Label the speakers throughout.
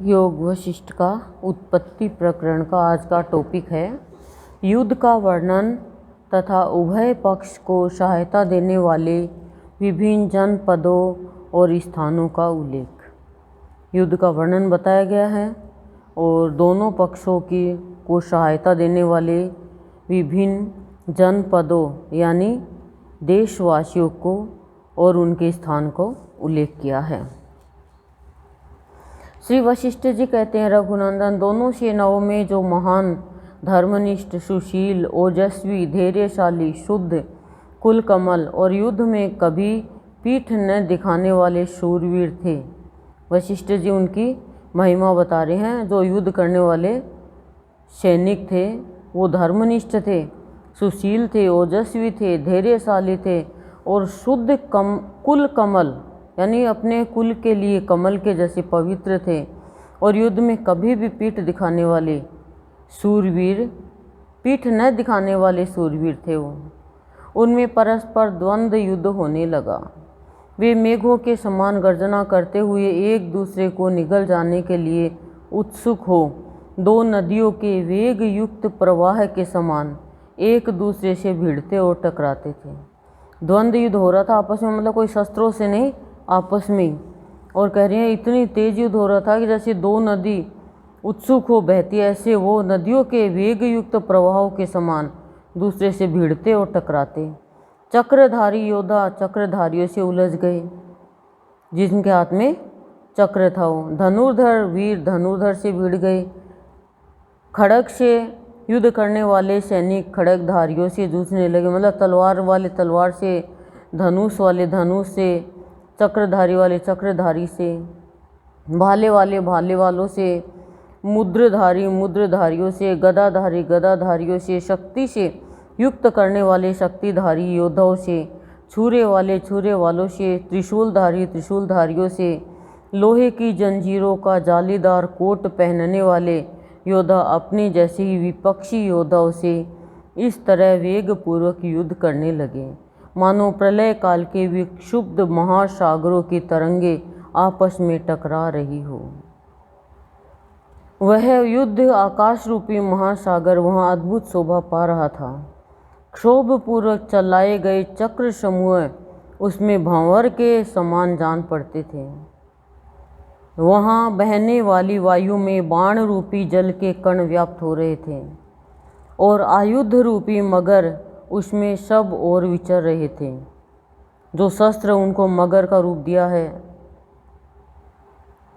Speaker 1: योग वशिष्ठ का उत्पत्ति प्रकरण का आज का टॉपिक है युद्ध का वर्णन तथा उभय पक्ष को सहायता देने वाले विभिन्न जनपदों और स्थानों का उल्लेख। युद्ध का वर्णन बताया गया है और दोनों पक्षों को सहायता देने वाले विभिन्न जनपदों यानी देशवासियों को और उनके स्थान को उल्लेख किया है। श्री वशिष्ठ जी कहते हैं, रघुनंदन, दोनों सेनाओं में जो महान, धर्मनिष्ठ, सुशील, ओजस्वी, धैर्यशाली, शुद्ध, कुलकमल और युद्ध में कभी पीठ न दिखाने वाले शूरवीर थे। वशिष्ठ जी उनकी महिमा बता रहे हैं। जो युद्ध करने वाले सैनिक थे वो धर्मनिष्ठ थे, सुशील थे, ओजस्वी थे, धैर्यशाली थे और शुद्ध कुलकमल यानी अपने कुल के लिए कमल के जैसे पवित्र थे और युद्ध में कभी भी पीठ दिखाने वाले शूरवीर, पीठ न दिखाने वाले शूरवीर थे वो। उनमें परस्पर द्वंद्व युद्ध होने लगा। वे मेघों के समान गर्जना करते हुए एक दूसरे को निगल जाने के लिए उत्सुक हो, दो नदियों के वेग युक्त प्रवाह के समान एक दूसरे से भिड़ते और टकराते थे। द्वंद्व युद्ध हो रहा था आपस में, मतलब कोई शस्त्रों से नहीं, आपस में। और कह रहे हैं इतनी तेज युद्ध हो रहा था कि जैसे दो नदी उत्सुक हो बहती है, ऐसे वो नदियों के वेग युक्त प्रवाहों के समान दूसरे से भिड़ते और टकराते। चक्रधारी योद्धा चक्रधारियों से उलझ गए, जिनके हाथ में चक्र था वो। धनुर्धर वीर धनुर्धर से भिड़ गए। खड़ग से युद्ध करने वाले सैनिक खड़गधारियों से जूझने लगे, मतलब तलवार वाले तलवार से, धनुष वाले धनुष से, चक्रधारी वाले चक्रधारी से, भाले वाले भाले वालों से, मुद्रधारी मुद्रधारियों से, गदाधारी गदाधारियों से, शक्ति से युक्त करने वाले शक्तिधारी योद्धाओं से, छुरे वाले छुरे वालों से, त्रिशूलधारी त्रिशूलधारियों से, लोहे की जंजीरों का जालीदार कोट पहनने वाले योद्धा अपने जैसे ही विपक्षी योद्धाओं से इस तरह वेगपूर्वक युद्ध करने लगे मानो प्रलय काल के विक्षुब्ध महासागरों की तरंगे आपस में टकरा रही हो। वह युद्ध आकाश रूपी महासागर वहाँ अद्भुत शोभा पा रहा था। क्षोभपूर्वक चलाए गए चक्र समूह उसमें भंवर के समान जान पड़ते थे। वहाँ बहने वाली वायु में बाण रूपी जल के कण व्याप्त हो रहे थे और आयुध रूपी मगर उसमें सब और विचर रहे थे। जो शस्त्र उनको मगर का रूप दिया है,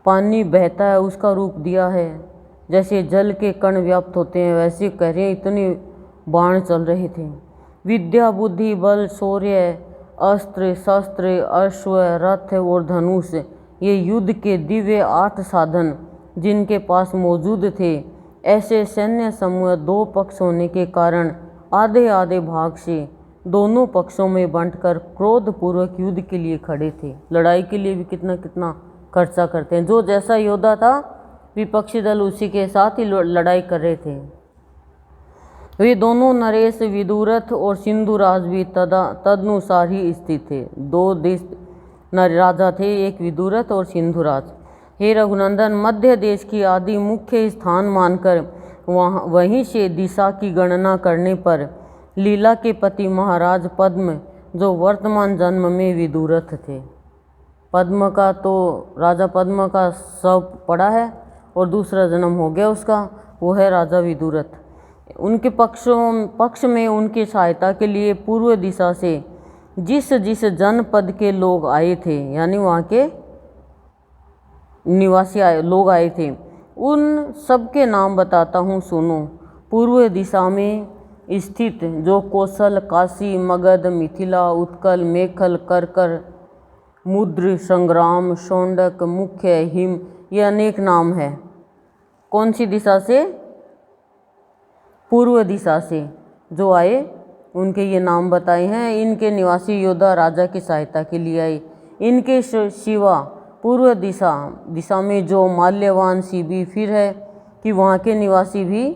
Speaker 1: पानी बहता है उसका रूप दिया है, जैसे जल के कण व्याप्त होते हैं वैसे कह रहे हैं इतने बाण चल रहे थे। विद्या बुद्धि बल शौर्य अस्त्र शस्त्र अश्व रथ और धनुष, ये युद्ध के दिव्य 8 साधन जिनके पास मौजूद थे, ऐसे सैन्य समूह दो पक्ष होने के कारण आधे आधे भाग से दोनों पक्षों में बांटकर क्रोधपूर्वक युद्ध के लिए खड़े थे। लड़ाई के लिए भी कितना कितना खर्चा करते हैं। जो जैसा योद्धा था विपक्षी दल उसी के साथ ही लड़ाई कर रहे थे। वे दोनों नरेश विदुरथ और सिंधुराज भी तदनुसार ही स्थित थे। 2 देश राजा थे, एक विदुरथ और सिंधुराज। हे रघुनंदन, मध्य देश की आदि मुख्य स्थान मानकर वहीं से दिशा की गणना करने पर लीला के पति महाराज पद्म, जो वर्तमान जन्म में विदुरथ थे, पद्म का तो राजा पद्म का शव पड़ा है और दूसरा जन्म हो गया उसका, वो है राजा विदुरथ। उनके पक्ष में उनकी सहायता के लिए पूर्व दिशा से जिस जिस जनपद के लोग आए थे, यानी वहाँ के निवासी लोग आए थे, उन सबके नाम बताता हूँ, सुनो। पूर्व दिशा में स्थित जो कौशल, काशी, मगध, मिथिला, उत्कल, मेखल, करकर, मुद्र, संग्राम, शौंडक, मुख्य, हिम, ये अनेक नाम है। कौन सी दिशा से? पूर्व दिशा से जो आए उनके ये नाम बताए हैं। इनके निवासी योद्धा राजा की सहायता के लिए आए। इनके शिवा पूर्व दिशा में जो माल्यवान शिबी, फिर है कि वहाँ के निवासी भी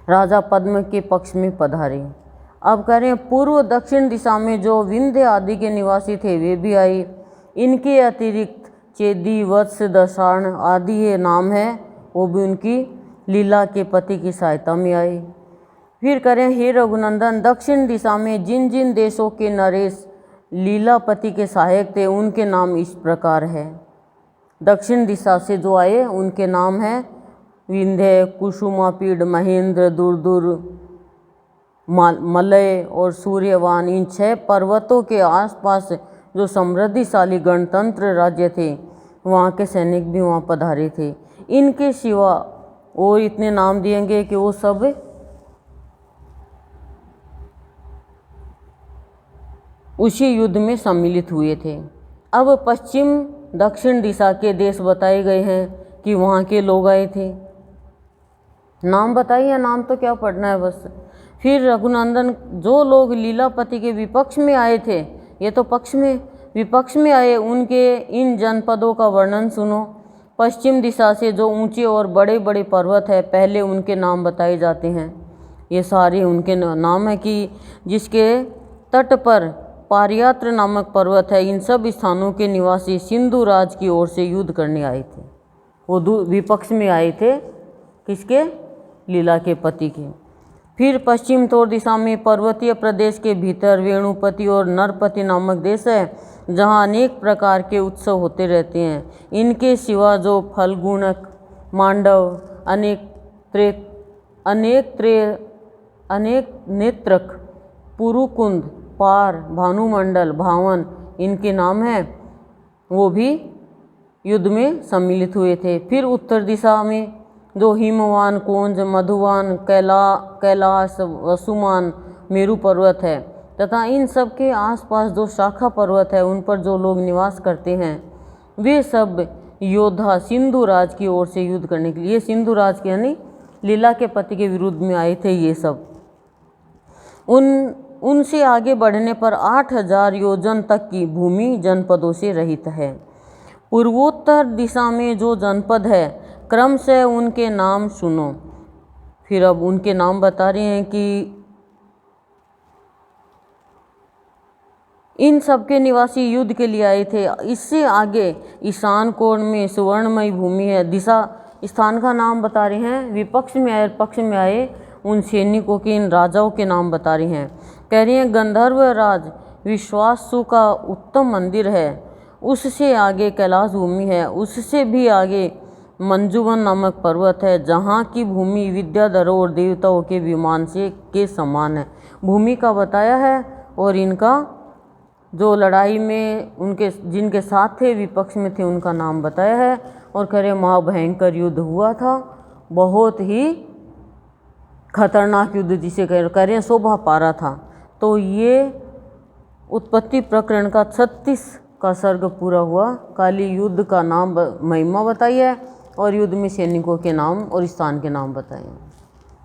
Speaker 1: राजा पद्म के पक्ष में पधारे। अब कह रहे हैं पूर्व दक्षिण दिशा में जो विंध्य आदि के निवासी थे वे भी आए। इनके अतिरिक्त चेदी, वत्स, दशाण आदि ये नाम है, वो भी उनकी लीला के पति की सहायता में आए। फिर करें, हे रघुनंदन, दक्षिण दिशा में जिन जिन देशों के नरेश लीलापति के सहायक थे उनके नाम इस प्रकार है। दक्षिण दिशा से जो आए उनके नाम हैं विंध्य, कुसुमापीड, महेंद्र, दुर्दुर, मलय और सूर्यवान। इन 6 पर्वतों के आसपास जो समृद्धिशाली गणतंत्र राज्य थे वहाँ के सैनिक भी वहाँ पधारे थे। इनके सिवा और इतने नाम दिएंगे कि वो सब उसी युद्ध में सम्मिलित हुए थे। अब पश्चिम दक्षिण दिशा के देश बताए गए हैं कि वहाँ के लोग आए थे। नाम बताइए, नाम तो क्या पढ़ना है बस। फिर रघुनंदन, जो लोग लीलापति के विपक्ष में आए थे, ये तो पक्ष में, विपक्ष में आए, उनके इन जनपदों का वर्णन सुनो। पश्चिम दिशा से जो ऊंचे और बड़े बड़े पर्वत है, पहले उनके नाम बताए जाते हैं। ये सारे उनके नाम है कि जिसके तट पर पारियात्र नामक पर्वत है। इन सब स्थानों के निवासी सिंधु राज की ओर से युद्ध करने आए थे। वो विपक्ष में आए थे, किसके? लीला के पति के। फिर पश्चिम तौर दिशा में पर्वतीय प्रदेश के भीतर वेणुपति और नरपति नामक देश है, जहाँ अनेक प्रकार के उत्सव होते रहते हैं। इनके सिवा जो फल्गुणक, मांडव, अनेक नेत्रक, पुरुकुंद, पार, भानुमंडल, भावन, इनके नाम हैं, वो भी युद्ध में सम्मिलित हुए थे। फिर उत्तर दिशा में जो हिमवान, कोंज, मधुवान, कैलाश, वसुमान, मेरु पर्वत है तथा इन सब के आसपास जो शाखा पर्वत है उन पर जो लोग निवास करते हैं, वे सब योद्धा सिंधु राज की ओर से युद्ध करने के लिए, सिंधु राज के यानी लीला के पति के विरुद्ध में आए थे। ये सब उनसे आगे बढ़ने पर 8000 योजन तक की भूमि जनपदों से रहित है। पूर्वोत्तर दिशा में जो जनपद है, क्रम से उनके नाम सुनो। फिर अब उनके नाम बता रहे हैं कि इन सब के निवासी युद्ध के लिए आए थे। इससे आगे ईशान कोण में सुवर्णमयी भूमि है। दिशा स्थान का नाम बता रहे हैं। विपक्ष में आए, पक्ष में आए उन सैनिकों के, इन राजाओं के नाम बता रहे हैं। कह रही हैं गंधर्व राज विश्वासु का उत्तम मंदिर है, उससे आगे कैलाश भूमि है, उससे भी आगे मंजुवन नामक पर्वत है, जहाँ की भूमि विद्याधरों और देवताओं के विमान से के समान है। भूमि का बताया है और इनका जो लड़ाई में उनके जिनके साथ थे, विपक्ष में थे, उनका नाम बताया है। और कह रहे महाभयंकर युद्ध हुआ था, बहुत ही खतरनाक युद्ध जिसे कह रहे हैं शोभा पारा था। तो ये उत्पत्ति प्रकरण का 36 का सर्ग पूरा हुआ। काली युद्ध का नाम महिमा बताई है और युद्ध में सैनिकों के नाम और स्थान के नाम बताए हैं।